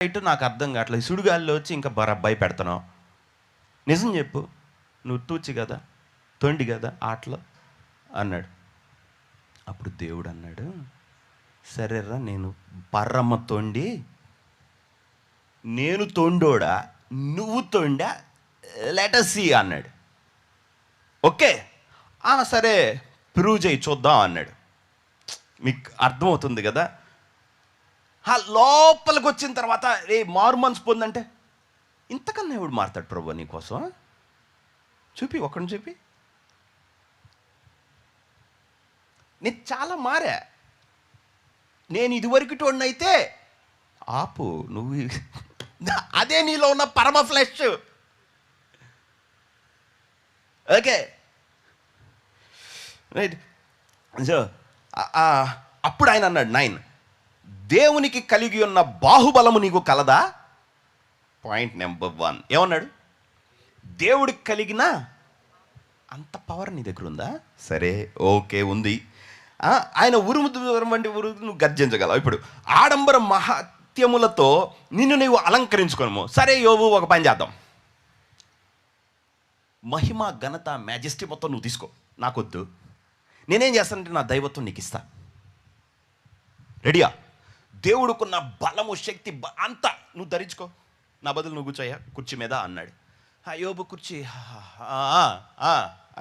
ఇటు నాకు అర్థం కావట్లేదు. సుడిగాలిలో వచ్చి ఇంకా భయపెడుతున్నావు. నిజం చెప్పు, నువ్వు తూచి కదా, తొండి కదా ఆటలో అన్నాడు. అప్పుడు దేవుడు అన్నాడు, సరేరా నేను పరమ తొండి, నేను తొండోడా నువ్వు తొండా, లెట్ us see అన్నాడు. ఓకే సరే ప్రూవ్ చేయి చూద్దాం అన్నాడు. మీకు అర్థమవుతుంది కదా. లోపలికి వచ్చిన తర్వాత మారు మనసు పొందంటే ఇంతకన్నా ఎవడు మారుతాడు ప్రభు నీకోసం? చూపి, ఒక్కడిని చూపి. నేను చాలా మారా. నేను ఇదివరకు టోడినైతే ఆపు, నువ్వు అదే నీలో ఉన్న పరమ ఫ్లెష్. Okay right. సో అప్పుడు ఆయన అన్నాడు 9, దేవునికి కలిగి ఉన్న బాహుబలము నీకు కలదా? పాయింట్ నెంబర్ 1 ఏమన్నాడు? దేవుడికి కలిగిన అంత పవర్ నీ దగ్గర ఉందా? సరే ఓకే ఉంది. ఆయన ఉరుము వంటి ఉరుము నువ్వు గర్జించగలవు. ఇప్పుడు ఆడంబర మహత్యములతో నిన్ను నీవు అలంకరించుకోను. సరే యోబు, ఒక పని చేద్దాం. మహిమ ఘనత మ్యాజెస్టీ మొత్తం నువ్వు తీసుకో, నాకొద్దు. నేనేం చేస్తానంటే నా దైవత్వం నీకు ఇస్తా. రెడీయా? దేవుడుకున్న బలము శక్తి అంతా నువ్వు ధరించుకో, నా బదులు నువ్వు కూర్చోయ్యా కుర్చీ మీద అన్నాడు. యోబు కుర్చీ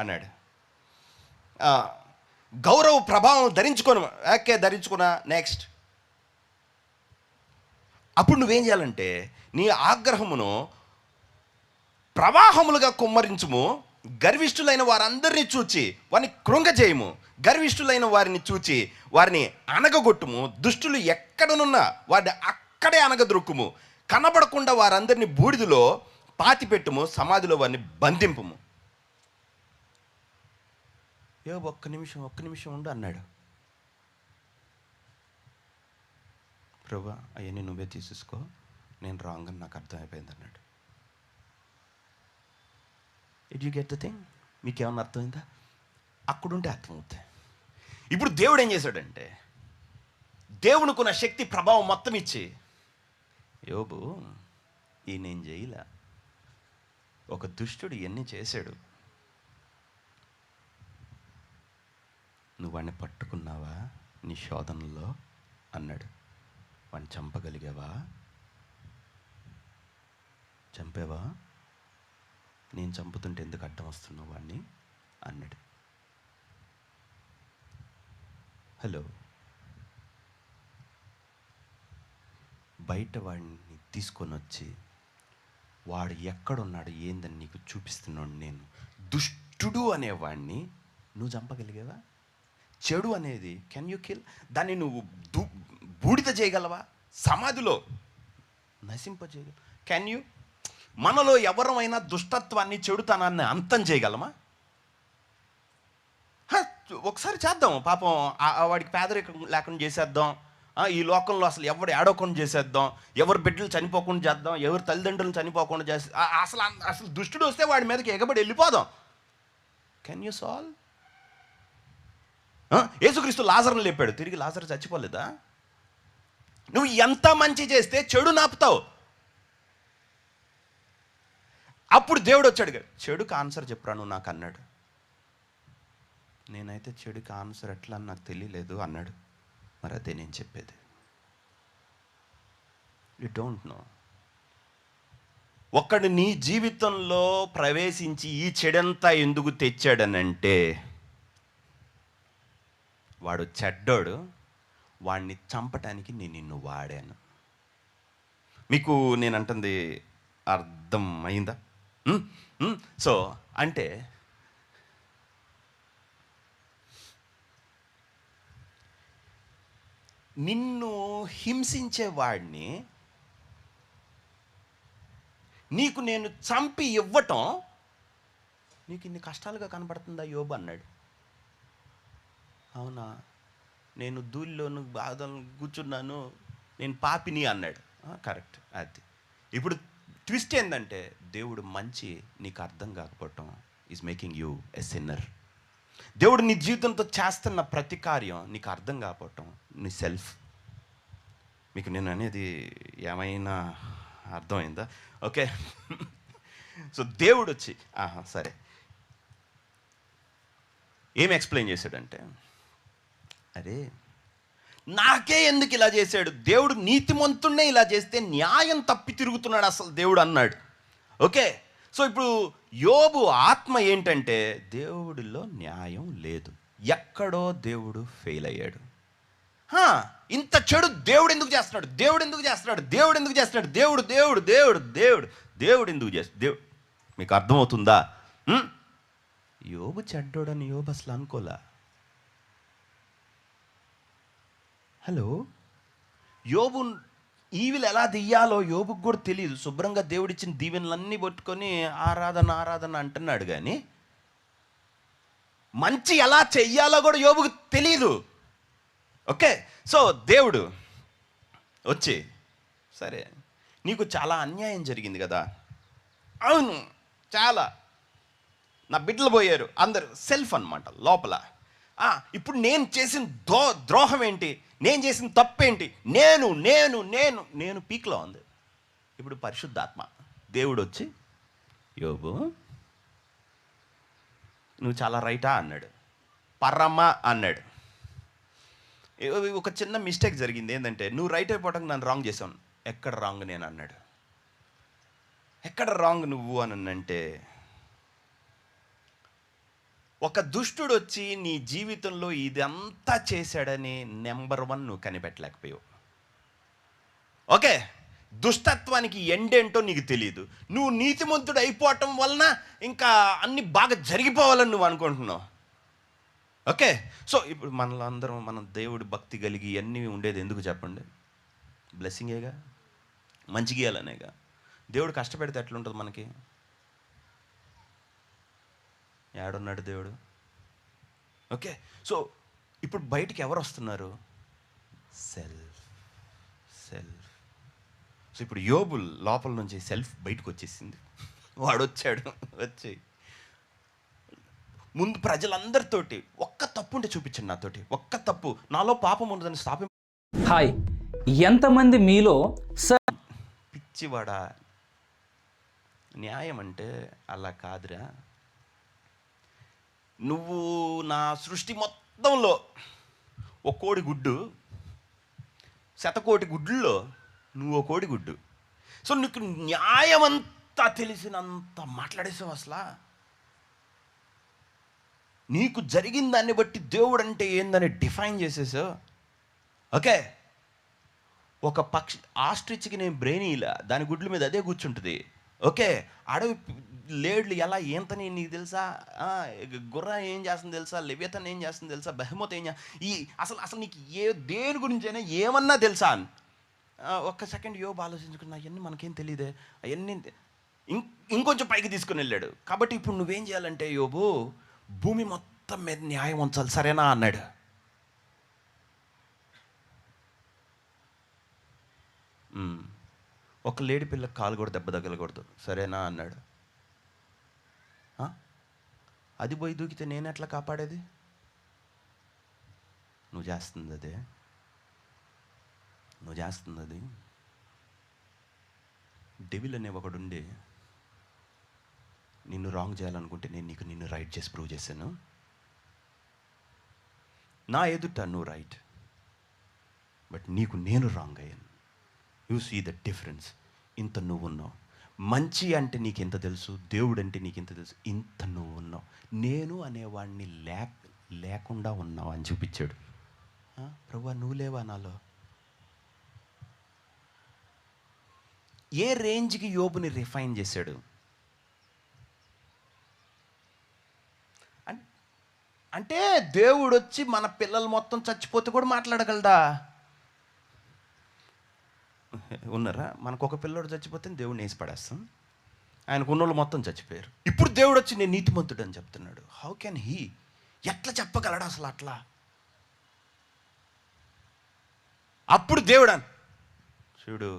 అన్నాడు. గౌరవ ప్రభావం ధరించుకోను. ఓకే ధరించుకున్నా. నెక్స్ట్. అప్పుడు నువ్వేం చేయాలంటే నీ ఆగ్రహమును ప్రవాహములుగా కుమ్మరించుము. గర్విష్ఠులైన వారందరినీ చూచి వారిని కృంగజేయము. గర్విష్ఠులైన వారిని చూచి వారిని అనగగొట్టుము. దుష్టులు ఎక్కడనున్నా వారిని అక్కడే అనగదొరుకుము. కనబడకుండా వారందరినీ బూడిదలో పాతిపెట్టుము, సమాధిలో వారిని బంధింపుము. ఒక్క నిమిషం ఉండు అన్నాడు. ప్రభా అవన్నీ నువ్వే తీసేసుకో, నేను రాంగ్ అని నాకు అర్థమైపోయింది అన్నాడు. It you get the thing? మీకేమన్నా అర్థమైందా? అక్కడుంటే అర్థమవుతాయి. ఇప్పుడు దేవుడు ఏం చేశాడంటే దేవునికున్న శక్తి ప్రభావం మొత్తం ఇచ్చి, యోబు ఈయనేం చేయలే, ఒక దుష్టుడు ఇవన్నీ చేశాడు, నువ్వు వాడిని పట్టుకున్నావా నీ శోధనలో అన్నాడు. వాడిని చంపగలిగావా? చంపేవా? నేను చంపుతుంటే ఎందుకు అడ్డం వస్తున్నావు వాడిని అన్నాడు. హలో, బయట వాడిని తీసుకొని వచ్చి వాడు ఎక్కడున్నాడు ఏందని నీకు చూపిస్తున్నాడు నేను. దుష్టుడు అనేవాడిని నువ్వు చంపగలిగావా? చెడు అనేది కెన్ యూ కిల్? దాన్ని నువ్వు బూడిద చేయగలవా? సమాధిలో నశింపజేయగలవా? Can you? మనలో ఎవరమైనా దుష్టత్వాన్ని చెడుతనాన్ని అంతం చేయగలమా? ఒకసారి చేద్దాం. పాపం వాడికి పేదరికం లేకుండా చేసేద్దాం. ఈ లోకంలో అసలు ఎవరు ఏడవకుండా చేసేద్దాం, ఎవరు బిడ్డలు చనిపోకుండా చేద్దాం, ఎవరు తల్లిదండ్రులను చనిపోకుండా చేస్తే అసలు దుష్టుడు వస్తే వాడి మీదకి ఎగబడి వెళ్ళిపోదాం. Can you solve? యేసుక్రీస్తు లాజరుని లేపాడు, తిరిగి లాజరు చచ్చిపోలేదా? నువ్వు ఎంత మంచి చేస్తే చెడు నాపుతావు. అప్పుడు దేవుడు వచ్చాడు, చెడుకు ఆన్సర్ చెప్పురా నువ్వు నాకు అన్నాడు. నేనైతే చెడుకి ఆన్సర్ ఎట్లా అని నాకు తెలియలేదు అన్నాడు. మరి అదే నేను చెప్పేది. You don't know. ఒక్కడు నీ జీవితంలో ప్రవేశించి ఈ చెడంతా ఎందుకు తెచ్చాడనంటే వాడు చెడ్డోడు, వాడిని చంపటానికి నేను నిన్ను వాడాను. మీకు నేను అంటుంది అర్థం అయిందా? సో అంటే నిన్ను హింసించేవాడిని నీకు నేను చంపి ఇవ్వటం నీకు ఇన్ని కష్టాలుగా కనబడుతుందా యోబు అన్నాడు. అవునా, నేను ధూళిలోను బాధలు కూర్చున్నాను, నేను పాపిని అన్నాడు. కరెక్ట్. అది ఇప్పుడు ట్విస్ట్ ఏంటంటే దేవుడు మంచి నీకు అర్థం కాకపోవటం is making you a sinner. దేవుడు నీ జీవితంతో చేస్తున్న ప్రతి కార్యం నీకు అర్థం కాకపోవటం నీ సెల్ఫ్. మీకు నేను అనేది ఏమైనా అర్థమైందా? ఓకే. సో దేవుడు వచ్చి సరే ఏం ఎక్స్ప్లెయిన్ చేశాడంటే, అరే నాకే ఎందుకు ఇలా చేశాడు దేవుడు, నీతిమంతుణ్ణే ఇలా చేస్తే న్యాయం తప్పి తిరుగుతున్నాడు అసలు దేవుడు అన్నాడు. ఓకే. సో ఇప్పుడు యోబు ఆత్మ ఏంటంటే దేవుడిలో న్యాయం లేదు, ఎక్కడో దేవుడు ఫెయిల్ అయ్యాడు. ఇంత చెడు దేవుడు ఎందుకు చేస్తున్నాడు, దేవుడు ఎందుకు చేస్తున్నాడు, దేవుడు ఎందుకు చేస్తున్నాడు, దేవుడు దేవుడు దేవుడు దేవుడు దేవుడు ఎందుకు చేస్తాడు దేవుడు, మీకు అర్థమవుతుందా? యోబు చెడ్డోడని యోబు అసలు అనుకోలా. హలో, యోబు ఈవిలు ఎలా దియ్యాలో యోబుకు కూడా తెలియదు. శుభ్రంగా దేవుడిచ్చిన దీవెనలన్నీ పట్టుకొని ఆరాధన ఆరాధన అంటున్నాడు, కానీ మంచి ఎలా చెయ్యాలో కూడా యోబుకు తెలియదు. ఓకే. సో దేవుడు వచ్చి, సరే నీకు చాలా అన్యాయం జరిగింది కదా, అవును చాలా, నా బిడ్డలు పోయారు అందరు, సెల్ఫ్ అన్నమాట లోపల. ఇప్పుడు నేను చేసిన ద్రోహం ఏంటి, నేను చేసిన తప్పేంటి, నేను నేను నేను నేను పీక్లో ఉంది. ఇప్పుడు పరిశుద్ధాత్మ దేవుడు వచ్చి, యోబు నువ్వు చాలా రైటా అన్నాడు, పరమ అన్నాడు. ఒక చిన్న మిస్టేక్ జరిగింది, ఏంటంటే నువ్వు రైట్ అయిపోవటానికి నన్ను రాంగ్ చేసావు. ఎక్కడ రాంగ్ నేను అన్నాడు. ఎక్కడ రాంగ్ నువ్వు అని అంటే, ఒక దుష్టుడు వచ్చి నీ జీవితంలో ఇదంతా చేశాడని నెంబర్ 1 నువ్వు కనిపెట్టలేకపోయావు. ఓకే. దుష్టత్వానికి ఎండేంటో నీకు తెలియదు. నువ్వు నీతిమంతుడు అయిపోవటం వలన ఇంకా అన్ని బాగా జరిగిపోవాలని నువ్వు అనుకుంటున్నావు. ఓకే. సో ఇప్పుడు మనలో అందరం మనం దేవుడి భక్తి కలిగి అన్నీ ఉండేది ఎందుకు చెప్పండి? బ్లెస్సింగేగా, మంచి గీయాలనేగా. దేవుడు కష్టపెడితే ఎట్లుంటుంది మనకి? ఏడున్నాడు దేవుడు? ఓకే. సో ఇప్పుడు బయటికి ఎవరు వస్తున్నారు? సెల్ఫ్. సో ఇప్పుడు యోబు లోపల నుంచి సెల్ఫ్ బయటకు వచ్చేసింది. వాడు వచ్చాడు, వచ్చి ముందు ప్రజలందరితోటి ఒక్క తప్పు ఉంటే చూపించండి, నాతోటి ఒక్క తప్పు, నాలో పాపం ఉండదని స్థాపి. హాయ్, ఎంతమంది మీలో పిచ్చివాడా, న్యాయం అంటే అలా కాదురా. నువ్వు నా సృష్టి మొత్తంలో ఒక కోడి గుడ్డు, 100 కోటి గుడ్లలో నువ్వు ఒక కోడి గుడ్డు. సో నీకు న్యాయం అంతా తెలిసినంత మాట్లాడేసావు. అసలు నీకు జరిగిన దాన్ని బట్టి దేవుడు అంటే ఏందని డిఫైన్ చేసేసావు. ఓకే. ఒక పక్షి, ఆస్ట్రిచ్కి నేను బ్రెయిన్ ఇలా, దాని గుడ్ల మీద అదే కూర్చుంటుంది. ఓకే. అడవి లేడ్లు ఎలా ఏంతని నీకు తెలుసా? గుర్ర ఏం చేస్తుంది తెలుసా? లెవియతన్ ఏం చేస్తుంది తెలుసా? బెహమోత్ ఏం అసలు నీకు దేని గురించి అయినా ఏమన్నా తెలుసా అని ఒక్క సెకండ్ యోబు ఆలోచించుకున్నా, అవన్నీ మనకేం తెలియదే, అవన్నీ ఇంకొంచెం పైకి తీసుకుని వెళ్ళాడు. కాబట్టి ఇప్పుడు నువ్వేం చేయాలంటే యోబు, భూమి మొత్తం మీద న్యాయం ఉంచాలి, సరేనా అన్నాడు. ఒక లేడి పిల్లకి కాలు కూడా దెబ్బ తగలకూడదు, సరేనా అన్నాడు. అది పోయి దూకితే నేను ఎట్లా కాపాడేది? నువ్వు చేస్తుంది అదే, నువ్వు చేస్తుంది అది. డెవిల్ అనే ఒకడుండి నిన్ను రాంగ్ చేయాలనుకుంటే నేను నిన్ను రైట్ చేసి ప్రూవ్ చేశాను. నా ఎదుట నువ్వు రైట్, బట్ నీకు నేను రాంగ్ అయ్యాను. You see the difference. ఇంత నువ్వు ఉన్నావు, మంచి అంటే నీకు ఎంత తెలుసు, దేవుడు అంటే నీకు ఎంత తెలుసు, ఇంత నువ్వు ఉన్నావు, నేను అనేవాడిని లేకుండా ఉన్నావు అని చూపించాడు. ప్రభువా నువ్వు లేవా నాలో? ఏ రేంజ్కి యోబుని రిఫైన్ చేశాడు అంటే, దేవుడు వచ్చి మన పిల్లలు మొత్తం చచ్చిపోతే కూడా మాట్లాడగలడా? ఉన్నారా? మనకు ఒక పిల్లోడు చచ్చిపోతే దేవుడిని వేసి పడేస్తాం, ఆయనకు ఉన్నోళ్ళు మొత్తం చచ్చిపోయారు. ఇప్పుడు దేవుడు వచ్చి నేను నీతిమంతుడు అని చెప్తున్నాడు. How can he? ఎట్లా చెప్పగలడు అసలు అట్లా? అప్పుడు దేవుడు చూడు,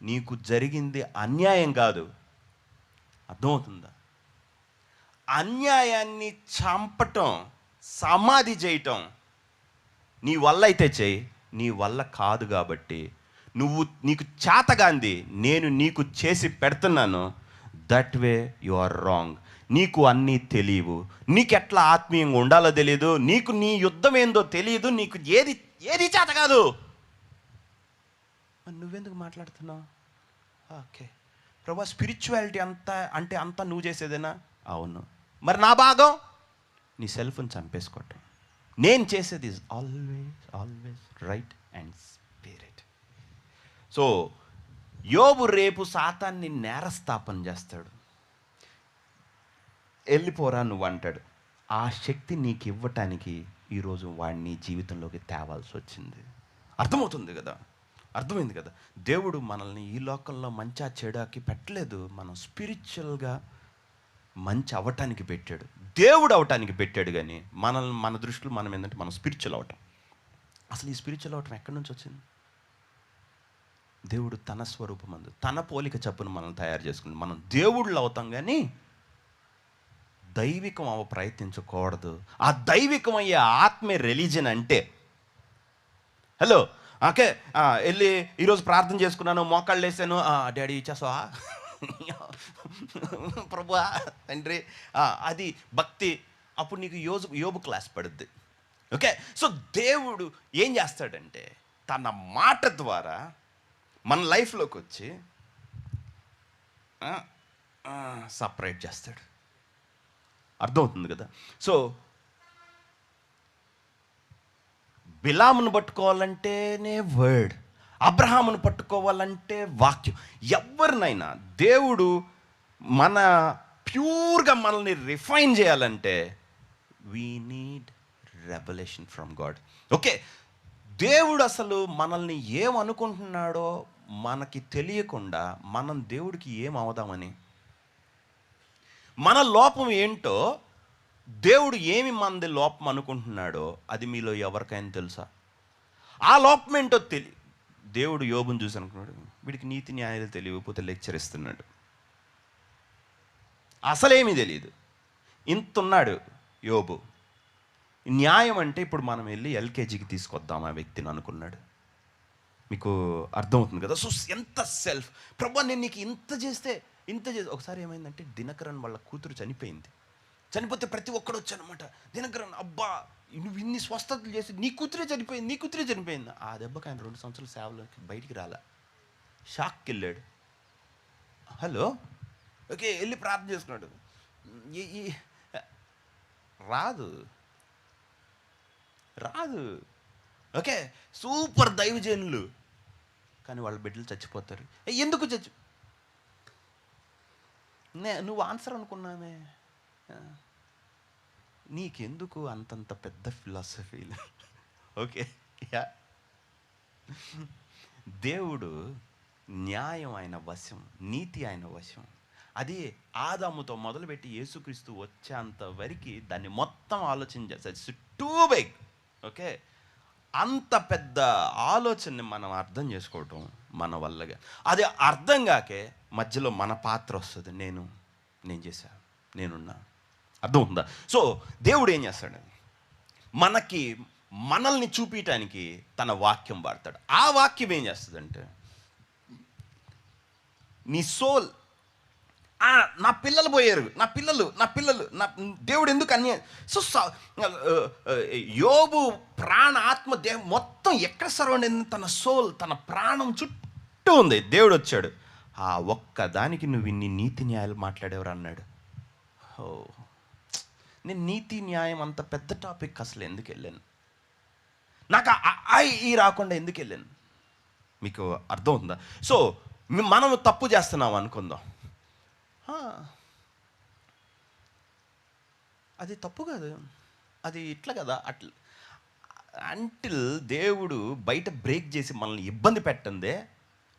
నీకు జరిగింది అన్యాయం కాదు, అర్థమవుతుందా? అన్యాయాన్ని చంపటం, సమాధి చేయటం నీ వల్ల అయితే చేయి, నీ వల్ల కాదు కాబట్టి నీకు చేతగాంది నేను నీకు చేసి పెడుతున్నాను, that way you are wrong. నీకు అన్నీ తెలియవు, నీకు ఎట్లా ఆత్మీయంగా ఉండాలో తెలియదు, నీకు నీ యుద్ధం ఏందో తెలియదు, నీకు ఏది ఏది చేత కాదు. మరి నువ్వెందుకు మాట్లాడుతున్నావు? ఓకే ప్రభా, స్పిరిచువాలిటీ అంతా అంటే అంతా నువ్వు చేసేదేనా? అవును. మరి నా భాగం నీ సెల్ ఫోన్ చంపేసుకోవటం. నేను చేసేది is always right and spirit. So యోబు రేపు సాతాన్ని నేరస్థాపన చేస్తాడు. వెళ్ళిపోరా నువ్వు అంటాడు. ఆ శక్తి నీకు ఇవ్వటానికి ఈరోజు వాడిని జీవితంలోకి తేవాల్సి వచ్చింది. అర్థమవుతుంది కదా, అర్థమైంది కదా. దేవుడు మనల్ని ఈ లోకంలో మంచి చెడాకి పెట్టలేదు, మనం స్పిరిచువల్గా మంచి అవ్వటానికి పెట్టాడు. దేవుడు అవటానికి పెట్టాడు. కానీ మన దృష్టిలో మనం ఏంటంటే మనం స్పిరిచువల్ అవటం. అసలు ఈ స్పిరిచువల్ అవటం ఎక్కడి నుంచి వచ్చింది? దేవుడు తన స్వరూపమందు తన పోలిక చప్పును మనం తయారు చేసుకుని మనం దేవుళ్ళు అవుతాం. కానీ దైవికం ప్రయత్నించకూడదు. ఆ దైవికం అయ్యే ఆత్మే రిలీజన్ అంటే. హలో, ఓకే, వెళ్ళి ఈరోజు ప్రార్థన చేసుకున్నాను, మోకాళ్ళు వేసాను, డాడీ ఇచ్చేసావా ప్రభువా తండ్రి, అది భక్తి. అప్పుడు నీకు యోబు క్లాస్ పడుద్ది. ఓకే, సో దేవుడు ఏం చేస్తాడంటే తన మాట ద్వారా మన లైఫ్లోకి వచ్చి సపరేట్ చేస్తాడు. అర్థమవుతుంది కదా. సో బిలామును పట్టుకోవాలంటేనే వర్డ్, అబ్రహామును పట్టుకోవాలంటే వాక్యం. ఎవరినైనా దేవుడు మన ప్యూర్గా మనల్ని రిఫైన్ చేయాలంటే we need revolution from God. Okay, దేవుడు అసలు మనల్ని ఏమనుకుంటున్నాడో మనకి తెలియకుండా మనం దేవుడికి ఏం అవుదామని, మన లోపం ఏంటో దేవుడు ఏమి మనది లోపం అనుకుంటున్నాడో అది మీలో ఎవరికైనా తెలుసా? ఆ లోపం ఏంటో దేవుడు యోబుని చూసి అనుకున్నాడు, వీడికి నీతి న్యాయాలు తెలియకపోతే లెక్చర్ ఇస్తున్నాడు, అసలేమీ తెలియదు. ఇంతున్నాడు యోబు. న్యాయం అంటే ఇప్పుడు మనం వెళ్ళి ఎల్కేజీకి తీసుకొద్దాం ఆ వ్యక్తిని అనుకున్నాడు. మీకు అర్థమవుతుంది కదా. సో ఎంత సెల్ఫ్. ప్రభా నేను నీకు ఇంత చేస్తే. ఒకసారి ఏమైందంటే దినకరన్ వాళ్ళ కూతురు చనిపోయింది. చనిపోతే ప్రతి ఒక్కడు వచ్చానమాట. దినకరన్, అబ్బా నువ్వు ఇన్ని స్వస్థతలు చేసి నీ కూతురే చనిపోయింది. ఆ దెబ్బకి ఆయన 2 సంవత్సరాల సేవలోకి బయటికి రాలా, షాక్కి వెళ్ళాడు. హలో, ఓకే, వెళ్ళి ప్రార్థన చేసుకున్నాడు. రాదు. ఓకే, సూపర్ దైవజనులు, కానీ వాళ్ళ బిడ్డలు చచ్చిపోతారు. ఎందుకు నువ్వు ఆన్సర్ అనుకున్నామే, నీకెందుకు అంతంత పెద్ద ఫిలాసఫీలు? ఓకే, యా, దేవుడు న్యాయం ఆయన వశం, నీతి ఆయన వశం. అది ఆదాముతో మొదలుపెట్టి యేసుక్రీస్తు వచ్చేంత వరకు దాన్ని మొత్తం ఆలోచన చేస్తారు. Two big. ఓకే, అంత పెద్ద ఆలోచనని మనం అర్థం చేసుకోవటం మన వల్లగా. అది అర్థం కాకే మధ్యలో మన పాత్ర వస్తుంది. నేను చేశాను, నేనున్నా. అర్థం ఉందా? సో దేవుడు ఏం చేస్తాడు, మనల్ని చూపించడానికి తన వాక్యం వాడతాడు. ఆ వాక్యం ఏం చేస్తుందంటే నీ సోల్, నా పిల్లలు పోయారు, నా పిల్లలు దేవుడు ఎందుకు అన్యాయం. సో యోబు ప్రాణ ఆత్మ దేహం మొత్తం ఎక్కడ సరౌండ్ అయింది? తన సోల్, తన ప్రాణం చుట్టూ ఉంది. దేవుడు వచ్చాడు, ఆ ఒక్కదానికి నువ్వు ఇన్ని నీతి న్యాయాలు మాట్లాడేవారు అన్నాడు. ఓ, నేను నీతి న్యాయం అంత పెద్ద టాపిక్ అసలు ఎందుకు వెళ్ళాను? నాకు ఈ రాకుండా ఎందుకు వెళ్ళాను? మీకు అర్థం ఉందా? సో మనం తప్పు చేస్తున్నాం అనుకుందాం, అది తప్పు కాదు, అది ఇట్లా కదా అట్లా అంటిల్ దేవుడు బయట బ్రేక్ చేసి మనల్ని ఇబ్బంది పెట్టందే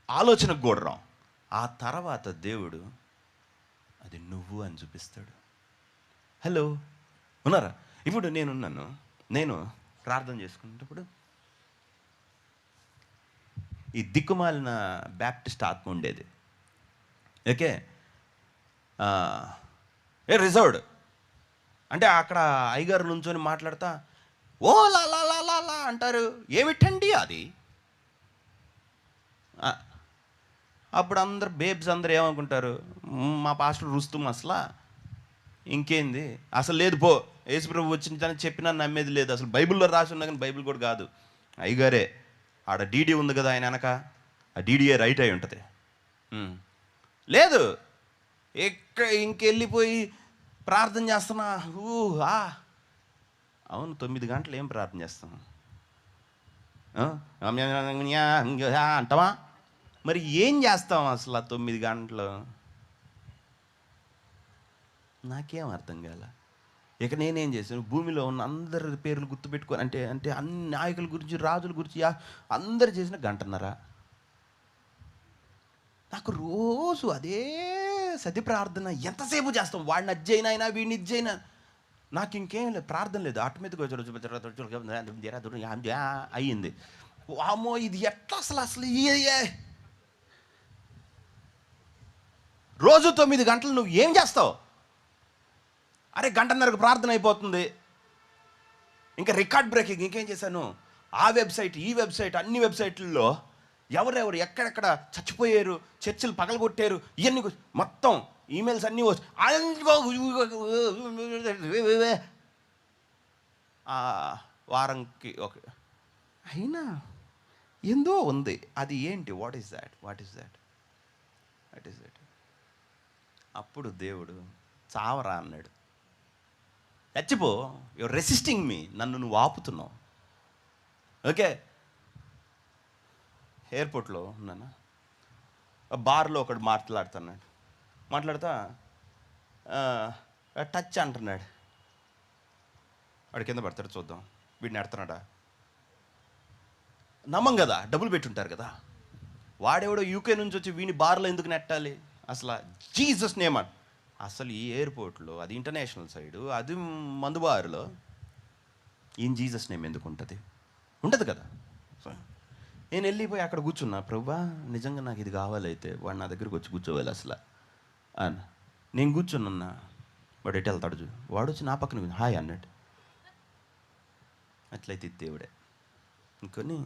ఆలోచనకు కూడా రాం. ఆ తర్వాత దేవుడు అది నువ్వు అని చూపిస్తాడు. హలో, ఉన్నారా? ఇప్పుడు నేను ప్రార్థన చేసుకునేటప్పుడు ఈ దిక్కుమాలిన బ్యాప్టిస్ట్ ఆత్మ ఉండేది. ఓకే, రిజర్వ్డ్ అంటే అక్కడ అయ్యగారు నుంచొని మాట్లాడతా ఓ లా లా లా లా లా అంటారు. ఏమిటండి అది? అప్పుడు అందరు బేబ్స్ అందరు ఏమనుకుంటారు, మా పాస్టర్ రుస్తుం అసలు ఇంకేంది అసలు లేదు పో, యేసుప్రభు వచ్చిందని చెప్పినా నమ్మేది లేదు, అసలు బైబిల్లో రాసి ఉన్నా కానీ బైబిల్ కూడా కాదు, అయ్యగారే ఆడ డీడీ ఉంది కదా ఆయన వెనక, ఆ డీడీఏ రైట్ అయి ఉంటుంది. లేదు ఇంకెళ్ళిపోయి ప్రార్థన చేస్తున్నా, అవును 9 గంటలు ఏం ప్రార్థన చేస్తాం అంటావా? మరి ఏం చేస్తాం అసలు ఆ 9 గంటలు? నాకేం అర్థం కాల. ఇక నేనేం చేశాను, భూమిలో ఉన్న అందరి పేర్లు గుర్తుపెట్టుకొని అంటే అంటే అన్ని నాయకుల గురించి, రాజుల గురించి అందరు చేసిన గంటన్నర. నాకు రోజు అదే సతి ప్రార్థన. ఎంతసేపు చేస్తాం? వాడిని అజ్జైనా అయినా వీడిని ఇజ్జైనా నాకు ఇంకేం లేదు, ప్రార్థన లేదు. ఆటోమేటిక్గా అయ్యింది. అమ్మో ఇది ఎట్లా అసలు రోజు 9 గంటలు నువ్వు ఏం చేస్తావు? అరే గంటన్నరకు ప్రార్థన అయిపోతుంది, ఇంకా రికార్డ్ బ్రేకింగ్. ఇంకేం చేశాను, ఆ వెబ్సైట్ ఈ వెబ్సైట్ అన్ని వెబ్సైట్లలో ఎవరెవరు ఎక్కడెక్కడ చచ్చిపోయారు, చర్చిలు పగలగొట్టారు, ఇవన్నీ మొత్తం ఈమెయిల్స్ అన్నీ వచ్చి వారంకి ఒక అయినా ఏందో ఉంది. అది ఏంటి? What is that? అప్పుడు దేవుడు చావరా అన్నాడు. చచ్చిపో, యువర్ రెసిస్టింగ్ మీ, నన్ను నువ్వు ఆపుతున్నావు. ఓకే, ఎయిర్పోర్ట్లో ఉన్నాను, బార్లో ఒకడు మాట్లాడుతా టచ్ అంటున్నాడు. వాడు కింద పడతాడు, చూద్దాం వీడిని ఎడుతున్నాడా. నమ్మం కదా, డబ్బులు పెట్టుంటారు కదా. వాడెవడో యూకే నుంచి వచ్చి వీడిని బార్లో ఎందుకు నెట్టాలి? అసలు జీసస్ నేమ్ అసలు ఈ ఎయిర్పోర్ట్లో, అది ఇంటర్నేషనల్ సైడు, అది మందుబారులో ఈయన జీసస్ నేమ్ ఎందుకు ఉంటుంది? ఉండదు కదా. నేను వెళ్ళిపోయి అక్కడ కూర్చున్నా, ప్రభువా నిజంగా నాకు ఇది కావాలైతే వాడు నా దగ్గరికి వచ్చి కూర్చోవాలి అసలు అన్న. నేను కూర్చున్నా, వాడు ఎటు వెళ్తాడు, వాడు వచ్చి నా పక్కన హాయ్ అన్నాడు. అట్లయితే దేవుడే ఇంకొని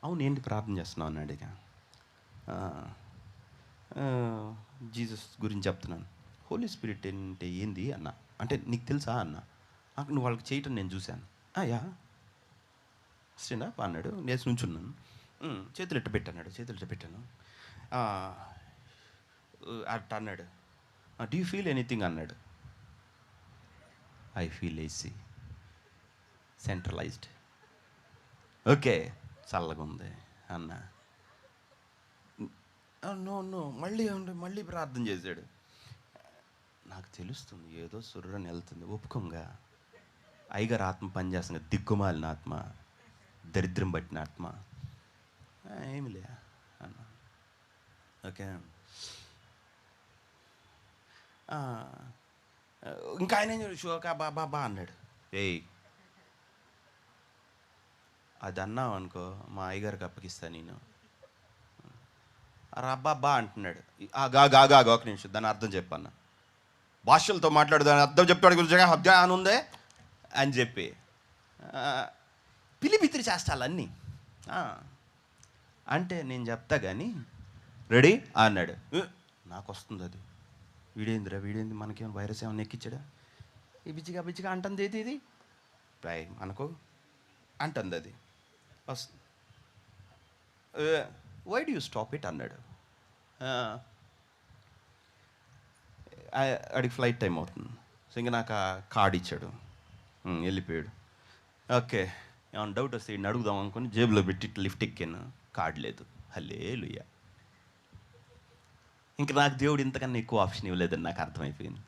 అవును ఏంటి ప్రార్థన చేస్తున్నావు అన్నాడు. ఇక జీసస్ గురించి చెప్తున్నాను. హోలీ స్పిరిట్ అంటే ఏంది అన్న, అంటే నీకు తెలుసా అన్న. నువ్వు వాళ్ళకి చేయటం నేను చూశాను. యా స్టేనా అన్నాడు. నేను నుంచున్నాను, చేతులు ఎట్ట పెట్టాను. అట్ట అన్నాడు. డూ యూ ఫీల్ ఎనీథింగ్ అన్నాడు. I feel AC centralised. Okay చల్లగా ఉంది అన్న. నో మళ్ళీ ప్రార్థన చేశాడు. నాకు తెలుస్తుంది ఏదో సుర్రని వెళ్తుంది, ఒప్పుకోంగా. అయ్యగారు ఆత్మ పనిచేస్తుంది, దిక్కుమాలిన ఆత్మ, దరిద్రం పట్టిన ఆత్మ. ఏమిలే అన్న. ఓకే, ఇంకా ఆయన షోకా బాబా అన్నాడు. అది అన్నావు అనుకో మా అయ్యగారికి అప్పగిస్తా నేను. అబ్బా అంటున్నాడు. ఒక నిమిషం, దాని అర్థం చెప్పన్న. భాషలతో మాట్లాడు, దాని అర్థం చెప్పాడు గురించి హబ్జా అని ఉందే అని చెప్పి పిలిపిత్రి చేస్తాలన్నీ అంటే నేను చెప్తా కానీ రెడీ అన్నాడు. నాకు వస్తుంది అది. వీడేంది మనకేమో వైరస్ ఏమన్నా ఎక్కించాడా? ఈ బిచ్చిగా అంటుంది ఇది రాయ్ మనకు అంటుంది అది. Why do you stop it అన్నాడు. అడిగి ఫ్లైట్ టైం అవుతుంది. సో ఇంకా నాకు ఆ కార్డు ఇచ్చాడు, వెళ్ళిపోయాడు. ఓకే, ఏమన్నా డౌట్ వస్తే ఈయన అడుగుదాం అనుకుని జేబులో పెట్టి లిఫ్ట్ ఎక్కాను, కార్డు లేదు. హల్లెలూయా. ఇంక నాకు దేవుడు ఇంతకన్నా ఎక్కువ ఆప్షన్ ఇవ్వలేదని నాకు అర్థమైపోయింది.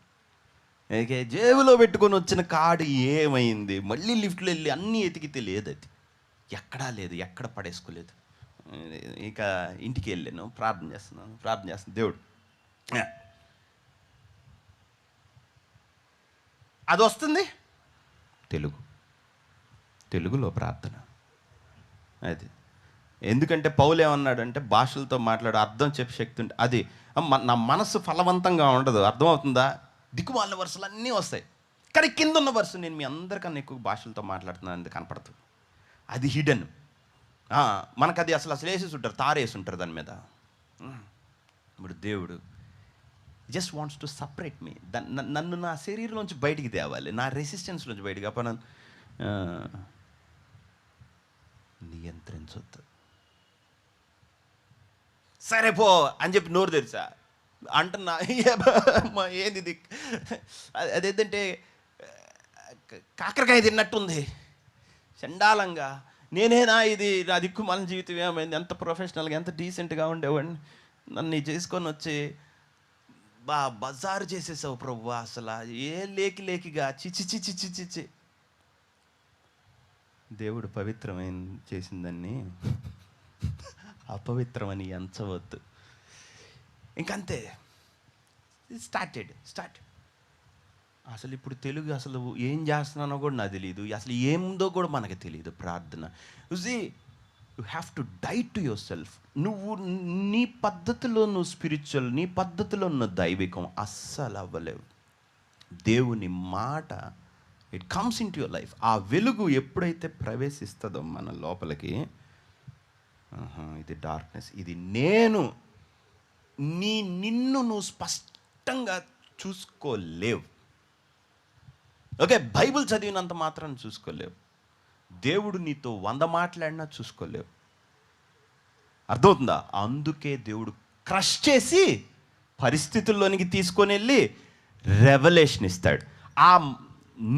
ఓకే, జేబులో పెట్టుకొని వచ్చిన కార్డు ఏమైంది? మళ్ళీ లిఫ్ట్లో వెళ్ళి అన్నీ ఎతికితే లేదు, అది ఎక్కడా లేదు, ఎక్కడ పడేసుకోలేదు. ఇక ఇంటికి వెళ్ళాను, ప్రార్థన చేస్తున్నాను. దేవుడు అది వస్తుంది తెలుగులో ప్రార్థన. అది ఎందుకంటే పౌలు ఏమన్నాడంటే భాషలతో మాట్లాడు అర్థం చెప్పే శక్తి ఉంటే అది నా మనసు ఫలవంతంగా ఉండదు. అర్థమవుతుందా? దిక్కుమాలిన వరుసలు అన్నీ వస్తాయి, కానీ కింద ఉన్న వరుస నేను మీ అందరికన్నా ఎక్కువ భాషలతో మాట్లాడుతున్నాను అది కనపడుతుంది. అది హిడెన్. మనకు అది అసలు వేసేసి ఉంటారు, తారేసి ఉంటారు దాని మీద. ఇప్పుడు దేవుడు జస్ట్ వాంట్స్ టు సపరేట్ మీ, నన్ను నా శరీరంలోంచి బయటికి తేవాలి, నా రెసిస్టెన్స్లోంచి బయటికి అప్పుడు నియంత్రించొద్దు. సరే పో అని చెప్పి నోరు తెరిచా అంటున్నా, ఏంది ఇది, అదేంటంటే కాకరకాయ తిన్నట్టుంది చండాలంగా, నేనేనా ఇది, నా దిక్కు మన జీవితం ఏమైంది, ఎంత ప్రొఫెషనల్గా ఎంత డీసెంట్గా ఉండేవాడిని, నన్ను చేసుకొని వచ్చి బజారు చేసేసావు ప్రభు, అసలు ఏ లేకిగా చిచి చిచి చిచి చిచి. దేవుడు పవిత్రమైన చేసిందాన్ని అపవిత్రమని ఎంచవద్దు. ఇంకంతే, స్టార్ట్. అసలు ఇప్పుడు తెలుగు అసలు ఏం చేస్తున్నానో కూడా నాకు తెలియదు, అసలు ఏముందో కూడా మనకు తెలియదు. ప్రార్థన you have to die to yourself. నువ్వు నీ పద్ధతిలో నువ్వు స్పిరిచువల్, నీ పద్ధతిలో నువ్వు దైవికం అస్సలు అవ్వలేవు. దేవుని మాట it comes in to your life. ఆ వెలుగు ఎప్పుడైతే ప్రవేశిస్తుందో మన లోపలికి, ఇది డార్క్నెస్, ఇది నిన్ను నువ్వు స్పష్టంగా చూసుకోలేవు. ఓకే, బైబిల్ చదివినంత మాత్రం చూసుకోలేవు. దేవుడు నీతో 100 మాట్లాడినా చూసుకోలేవు. అర్థమవుతుందా? అందుకే దేవుడు క్రష్ చేసి పరిస్థితుల్లోనికి తీసుకొని వెళ్ళి రెవల్యూషన్ ఇస్తాడు. ఆ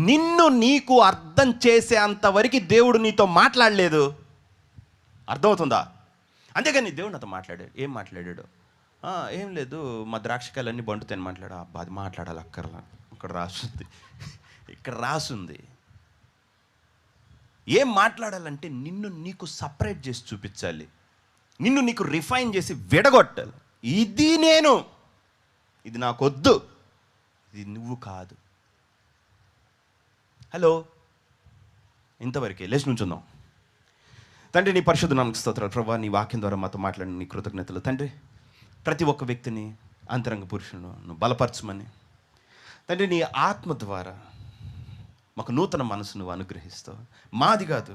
నిన్ను నీకు అర్థం చేసే అంతవరకు దేవుడు నీతో మాట్లాడలేదు. అర్థమవుతుందా? అంతేగాని దేవుడు నాతో మాట్లాడాడు. ఏం మాట్లాడాడు? ఏం లేదు, మా ద్రాక్షకాయలన్నీ బండుతాయని మాట్లాడా. అబ్బా, అది మాట్లాడాలి, ఇక్కడ రాసుంది. ఏం మాట్లాడాలంటే నిన్ను నీకు సపరేట్ చేసి చూపించాలి, నిన్ను నీకు రిఫైన్ చేసి విడగొట్టాలి. ఇది నాకొద్దు, ఇది నువ్వు కాదు. హలో, ఇంతవరకే. లేచి నుంచుందాం. తండ్రి, నీ పరిశుద్ధ నామముకు స్తోత్రాలు. ప్రభువా, నీ వాక్యం ద్వారా మాతో మాట్లాడిన నీ కృతజ్ఞతలు తండ్రి. ప్రతి ఒక్క వ్యక్తిని, అంతరంగ పురుషులను నువ్వు బలపరచమని తండ్రి, నీ ఆత్మ ద్వారా మాకు నూతన మనసు నువ్వు అనుగ్రహిస్తావు. మాది కాదు,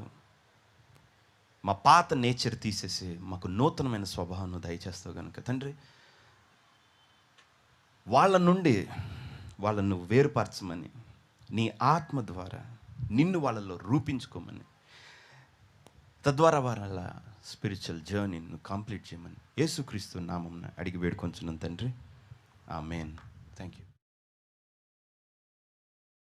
మా పాత నేచర్ తీసేసి మాకు నూతనమైన స్వభావం నువ్వు దయచేస్తావు కనుక తండ్రి, వాళ్ళను నువ్వు వేరుపరచమని, నీ ఆత్మ ద్వారా నిన్ను వాళ్ళలో రూపించుకోమని, తద్వారా వాళ్ళ స్పిరిచువల్ జర్నీని కంప్లీట్ చేయమని యేసుక్రీస్తు నామమున అడిగి వేడుకొంచున్నాను తండ్రి. ఆమేన్. Thank you.